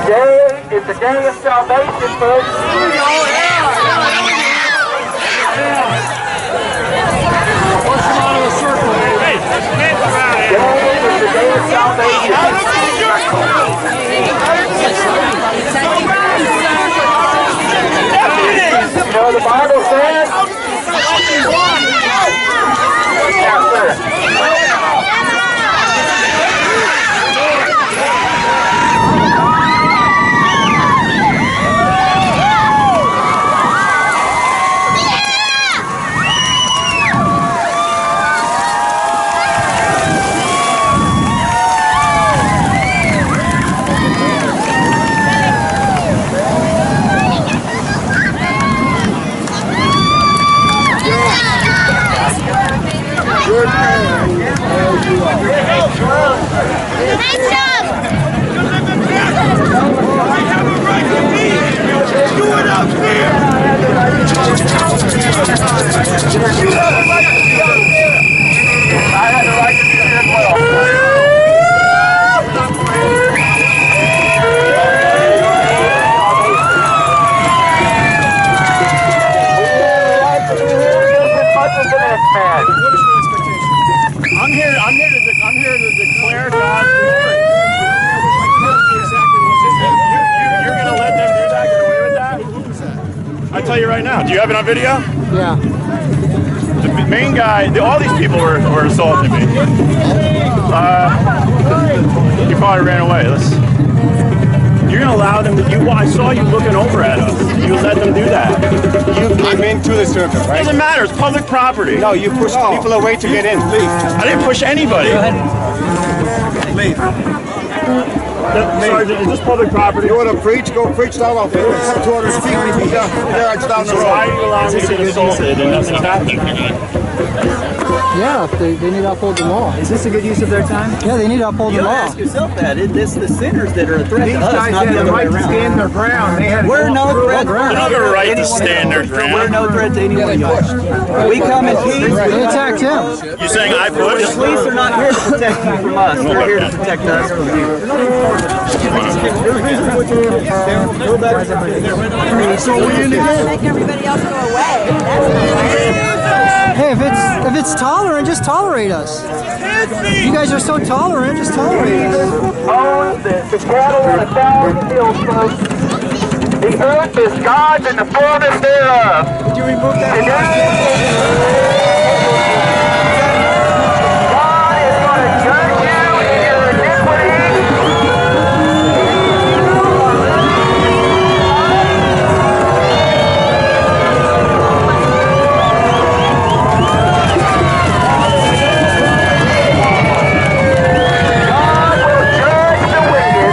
Today is the day of salvation, folks. Push them out of the circle, hey, Today is the day of salvation. You know the Bible says? Yes, sir. Nice job! I have a right to be here! Do it up here! I had the right to be here as well. I'm here to declare God's glory. You're going to let them do that? Get away with that? I tell you right now. Do you have it on video? Yeah. The main guy, all these people were assaulting me. He probably ran away. You're going to allow them to, I saw you looking over at us. You let them do that. You came into the circle, right? It doesn't matter. It's public property. No, you pushed people away to get in. Leave. I didn't push anybody. Leave. Sergeant, is this public property? You want to preach? Go preach down out there. It's 200 feet. Yeah, it's down the road. Why are you allowing me to get assaulted and nothing's happening? Yeah, they need to uphold the law. Is this a good use of their time? Yeah, they need to uphold the You law. ask yourself that. It's the sinners that are a threat to us, not the other way around. Stand their ground. They had We're no threat. They don't have a right to stand their ground. We're no threat to anyone else. We come in peace. They attacked him. You're saying I The pushed? police are not here to protect you from us. They're here to protect us from you. Make everybody else go away. Hey, if it's tolerant, just tolerate us. You guys are so tolerant, just tolerate us. Owns the cattle on 1,000 hills, folks. The earth is God's and the fullness thereof. Did you remove that? God is going to judge you in your iniquity. God will judge the wicked.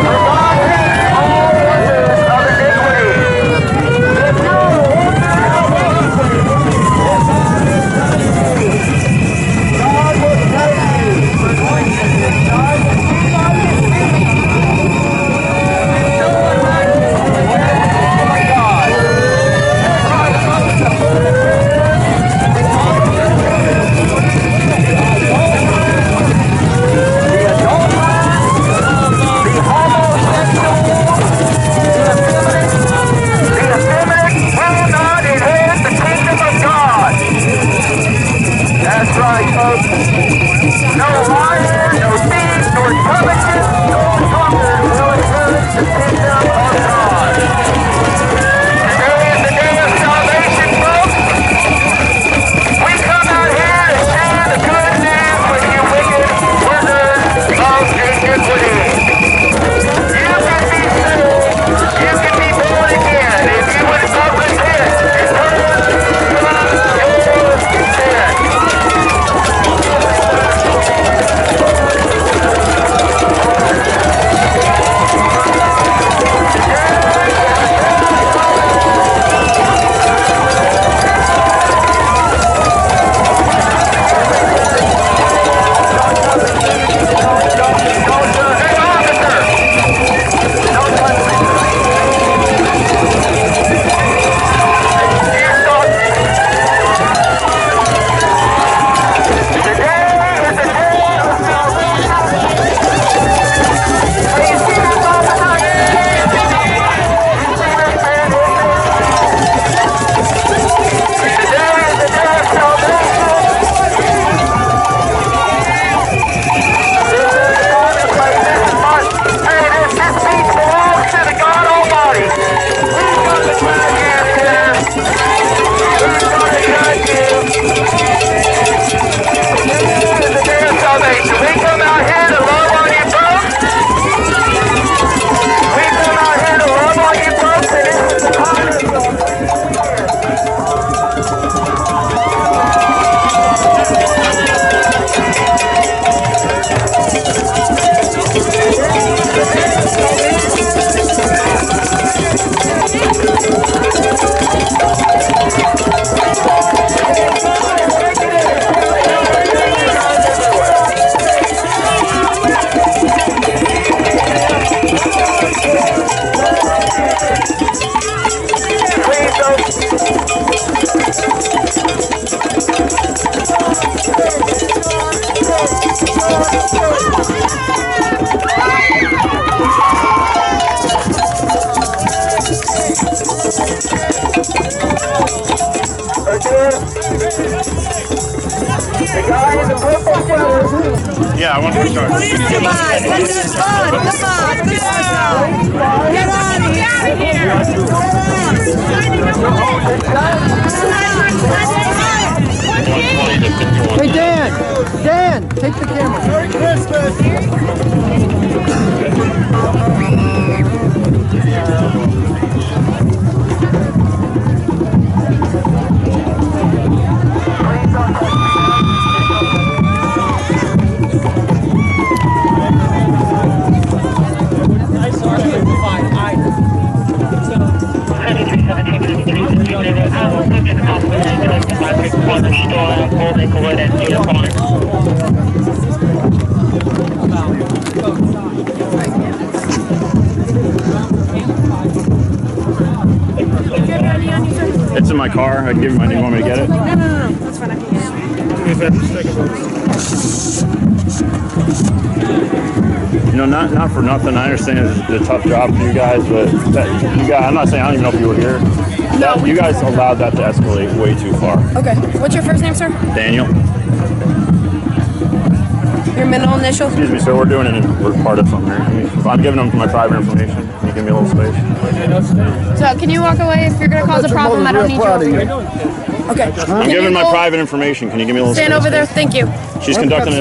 For God hates all workers of iniquity. I want to charge. Come on, let that fun. Come on, get out of here. Hey, Dan, take the camera. Merry Christmas. It's in my car. I can give you my name. You want me to get it? No. That's fine. I can get it. You know, not for nothing. I understand it's a tough job for you guys, but I'm not saying I don't even know if you were here. You guys allowed that to escalate way too far. Okay. What's your first name, sir? Daniel. Your middle initial? Excuse me, sir. We're doing it. We're part of something here. I'm giving them my private information. Can you give me a little space? So, can you walk away if you're going to cause a problem? I don't need you over here. Okay. I'm giving my private information. Can you give me a little space? Stand over there. Thank you. She's conducting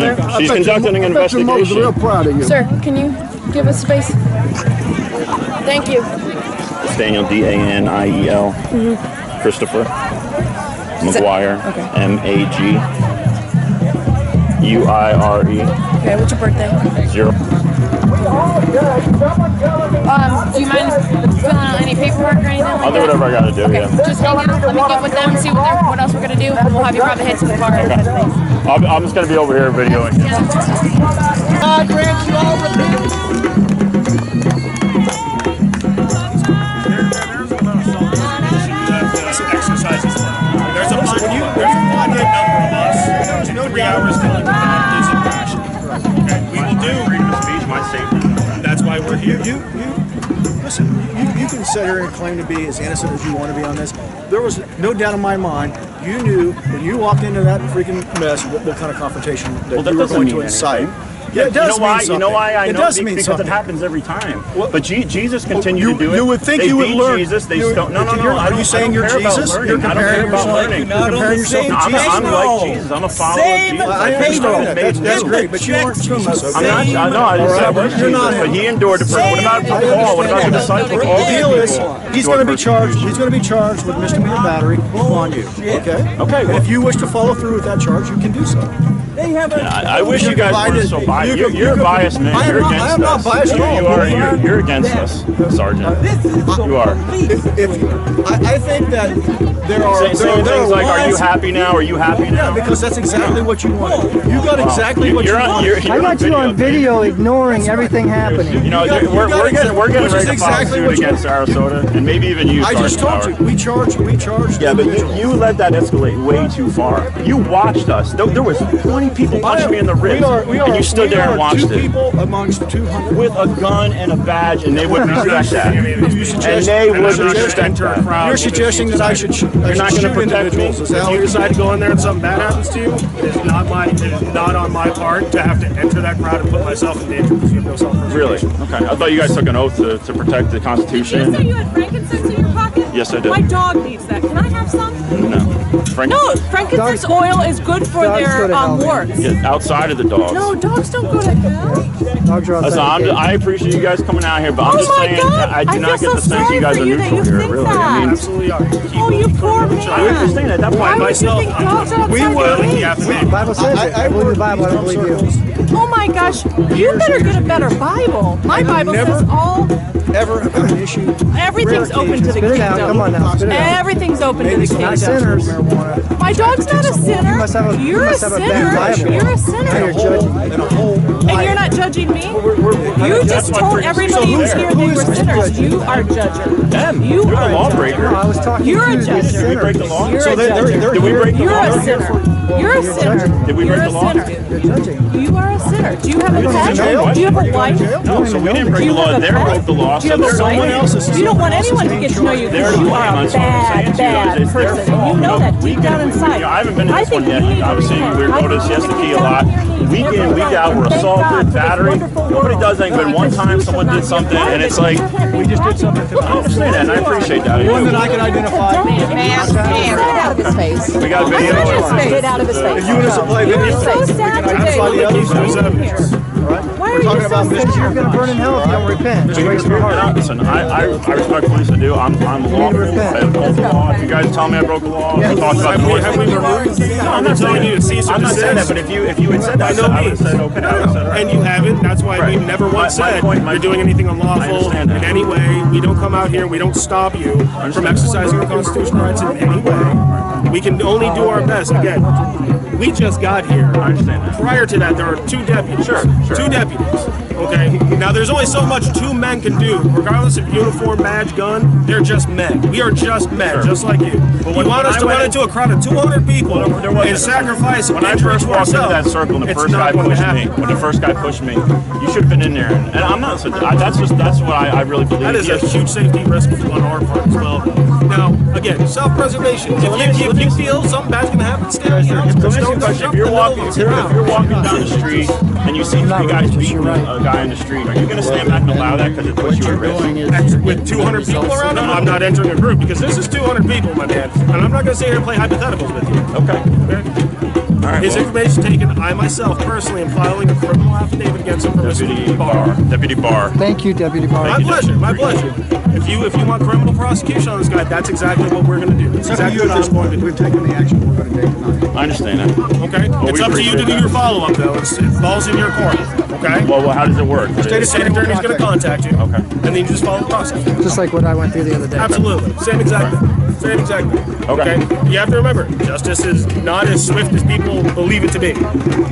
an investigation. Real proud of you. Sir, can you give us space? Thank you. It's Daniel, D-A-N-I-E-L. Christopher McGuire, M-A-G-U-I-R-E. Okay, what's your birthday? 0. Do you mind filling out any paperwork or anything like I'll do that? whatever I gotta do, Okay, yeah. just hang out. Let me get with them and see what else we're going to do, and we'll have you private head to the car. Okay. I'm just gonna be over here videoing. God grant you all relief. Exercises. There's a finite number of us. 3 hours telling that is passion. Okay, we will do freedom of speech, my safety. That's why we're here. Listen, you can sit here and claim to be as innocent as you want to be on this. There was no doubt in my mind, you knew when you walked into that freaking mess what kind of confrontation that you were going to incite. Yeah, it does mean something. You know why I it know? Does mean because something. It happens every time. But Jesus continued to do it. You would think they you would beat learn. Jesus. They No. Are you saying you're Jesus? You're comparing yourself. You're comparing yourself to Jesus. I'm like Jesus. I'm a follower of Jesus. I understand that. That's great, but you aren't Jesus. I'm not. I know. I just said I was You're Jesus, not. but he endured the prison. What about Paul? What about the disciples? All The deal is, people he's going to be charged. He's going to be charged with misdemeanor battery on you. Okay. Okay. And if you wish to follow through with that charge, you can do so. I wish you guys weren't so biased. You're a biased man. You're against us. I am not biased at all. You're against us, Sergeant. You are. I think that there are saying things like, "Are you happy now? Are you happy now?" Yeah, because that's exactly what you want. You got exactly what you want. I got you on video ignoring everything happening. You know, we're getting ready to file suit against Sarasota, and maybe even you. I just told you, we charge. Yeah, but you let that escalate way too far. You watched us. There was 20 people punched me in the ribs, and you stood there and watched it. 2 people amongst 200 with a gun and a badge, and they wouldn't respect that. And they wouldn't respect that. You're suggesting that I should shoot individuals. If you decide to go in there and something bad happens to you, it is not on my part to have to enter that crowd and put myself in danger because you have no self-preservation. Really? Okay. I thought you guys took an oath to protect the Constitution. Did you say you had frankincense in your pocket? Yes, I did. My dog needs that. Can I have some? No. No, frankincense oil is good for their warts. Get outside of the dogs. No, dogs don't go to hell. Dogs are outside. I appreciate you guys coming out here, but I'm just saying I do not get the sense you guys are neutral here. Really, I mean, Absolutely are. Oh, you poor man. I understand at that point. Why would you think dogs are outside the gate? The Bible says it. I believe the Bible. I don't believe you. Oh my gosh, you better get a better Bible. My Bible says ever have an issue. Everything's open to the Spit it out. kingdom. Come on now. Spit it out. Everything's open to the kingdom. Not sinners. My dog's not a sinner. You must have a You're a bad sinner. Bible. You're a Now sinner. you're judging. And you're not judging me? You just told everybody who's here they were sinners. You are judger. You're are a lawbreaker. No, I was talking You're to a the judge. Did we break the sinners. law? You're a judger. Did we break the You're law? a sinner. You're a sinner. Did we You're break a the law? sinner. You're judging. You are a sinner. Do you have a pet? jail? Do you have a wife? No, so we didn't break Do the you law. have a They pet? broke the law. Do you So have a there's someone wife? else. You don't want anyone to get to know you because you are a bad person. And you know that deep down inside. I haven't been to this one yet. Obviously, we were going to Siesta Key a lot. week in, week out, we're assaulted, battery. Nobody does anything, but one time someone did something, and it's like, We just did something tonight. I understand that, and I appreciate that. One that I can identify. Get out of his face. We got video. Get out of his face. If you want us to play video, You're so sad today. identify the Look others. at you. We're talking about mischief. You're going to burn in hell if you don't repent. Just raise your heart. Listen, I respect police I do. I'm lawful. I have broke the law. If you guys tell me I broke the law, we'll talk about the Have we removed? I'm not telling you to cease or I'm not saying that, desist. but if you had said that, I would have said okay. I would have said, all right. And you haven't. That's why Right. we've never once My said point- you're doing anything unlawful understand in that. any way. We don't come out here and we don't stop you from exercising your constitutional rights in any way. We can only do our best. Again, we just got here. I understand that. Prior to that, there were two deputies. Sure. Two deputies. Okay. Now, there's only so much two men can do, regardless of uniform, badge, gun. They're just men. We are just men, just like you. But You want us to run into a crowd of 200 people and sacrifice When I injury first to walked into ourselves? that circle and the It's first guy not going to pushed me, happen. when the first guy pushed me, you should have been in there. And I'm not. That's what I really believe. That is a huge safety risk on our part as well. Now, again, self-preservation. If you feel something bad's going to happen, stay out. So let me ask you a question. If you're walking down the street and you see three guys beating a guy in the street, are you going to stand back and allow that because it puts you at risk? With 200 people around him, I'm not entering a group because this is 200 people, my man. And I'm not going to sit here and play hypotheticals with you. Okay. All right. His information taken. I myself personally am filing a criminal affidavit against him for Deputy Barr. Deputy Barr. Thank you, Deputy Barr. My pleasure. My pleasure. If you want criminal prosecution on this guy, that's exactly what we're going to do. That's exactly what this going to do. We've taken the action we're going to take tonight. I understand that. Okay. It's we up to you to appreciate do that. your follow-up, though. It falls in your court. Okay. Well, how does it work? The state attorney's going to contact you. Okay. And then you just follow the process. Just like what I went through the other day. Absolutely. Same exact thing. Same exact thing. Okay. You have to remember, justice is not as swift as people believe it to be.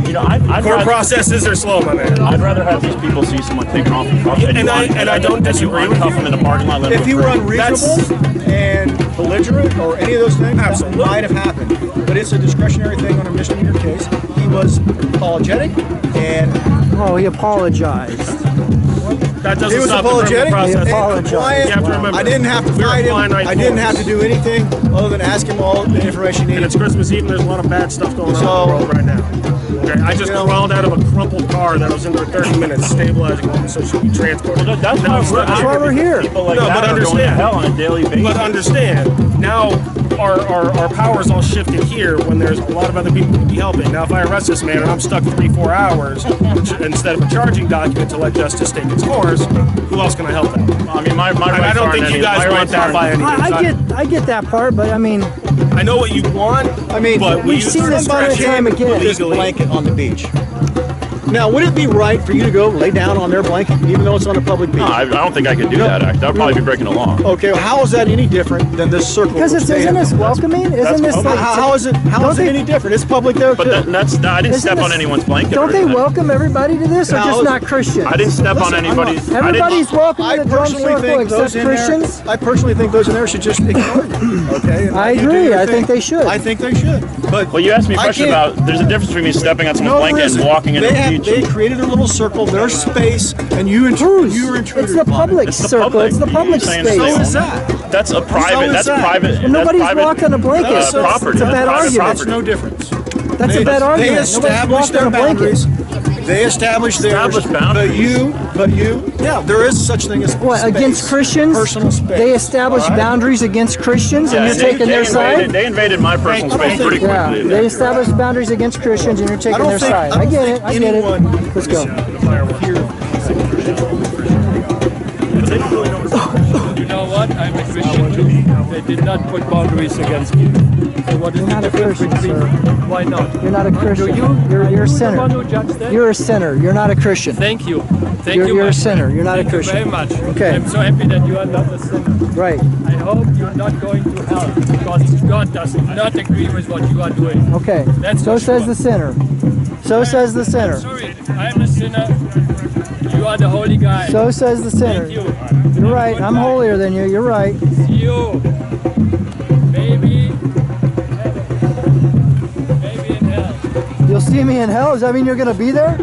You know, I'd Court rather, processes are slow, my man. I'd rather have these people see someone taken off the cuff And I don't disagree with cuff them in the parking lot. let If them he go were free. unreasonable and belligerent or any of those things, Absolutely. that might have happened. But it's a discretionary thing on a misdemeanor case. He was apologetic and Oh, he apologized. That he doesn't was stop the apologetic criminal and process. apologized. compliant. You have to remember, I didn't have to we're fight him. finite I didn't have forms. to do anything other than ask him all the information he And it's needed. Christmas Eve and there's a lot of bad stuff going on in the world right now. Okay, I just crawled out of a crumpled car that was in there 30 minutes stabilizing home so she could be transported. Well, that's Now, why we're here. People like No, that but are going to understand. hell on a daily basis. But understand, now our power's all shifted here when there's a lot of other people who can be helping. Now, if I arrest this man and I'm stuck 3-4 hours instead of a charging document to let justice take its course, who else can I help out? I mean, my rights I don't aren't think you any- guys my want rights that aren't- by any means. I get that part, but I mean, I know what you want. I mean, but we've seen this time and time again. this blanket on the beach. Now, would it be right for you to go lay down on their blanket, even though it's on a public beach? No, I don't think I could do that. That would probably be breaking the law. Okay, well, how is that any different than this circle? because which they isn't have? this welcoming? Isn't this like How is it any different? It's public there But too. I didn't Isn't step on this- anyone's blanket. Don't or they anything. welcome everybody to this, or Now, just not Christians? I didn't step on anybody's. Everybody's welcome I to the drum personally circle think those except in Christians. there. I personally think those in there should just ignore you. Okay. and I let you do agree. your I thing. think they should. I think they should. But Well, you asked me a I question can't- about. There's a difference between me stepping on someone's No, there blanket and isn't. walking into the beach. They created a little circle, their space, and you were intruded It's the upon public it. It's the circle. public. It's the public You're saying space. so So is that. That's a private. is That's that. private. Well, nobody's that's private, walked on a blanket. That's property. It's a That's bad private argument. That's property. no difference. That's a bad argument. They Nobody's established walked their on a blanket. boundaries. They established theirs. Established boundaries. But you, yeah, there is such thing as What, space, against Christians? personal space. They established All right? boundaries against Christians, and Yeah, you're taking their side? They invaded my personal space pretty Yeah, quickly. they established boundaries against Christians, and you're I taking don't their think- side. I don't I get think it. I get it. anyone- Let's go. You know what? I'm a Christian too. They did not put boundaries against you. So what is You're the not a difference Christian, between? sir. Why not? You're not a Christian. Do you? You're a Are you sinner. the one who judged that? You're a sinner. You're not a Christian. Thank you. Thank You're- you. you're my a sinner. friend. You're not a Thank Christian. You very much. Okay. I'm so happy that you are not a sinner. Right. I hope you're not going to hell because God does not agree with what you are doing. Okay. That's So for says sure. the sinner. So says the sinner. Sorry, I'm a sinner. You are the holy guy. So says the sinner. Thank you. You're right. I'm holier than you. You're right. See you. Maybe. Maybe in hell. You'll see me in hell. Does that mean you're going to be there?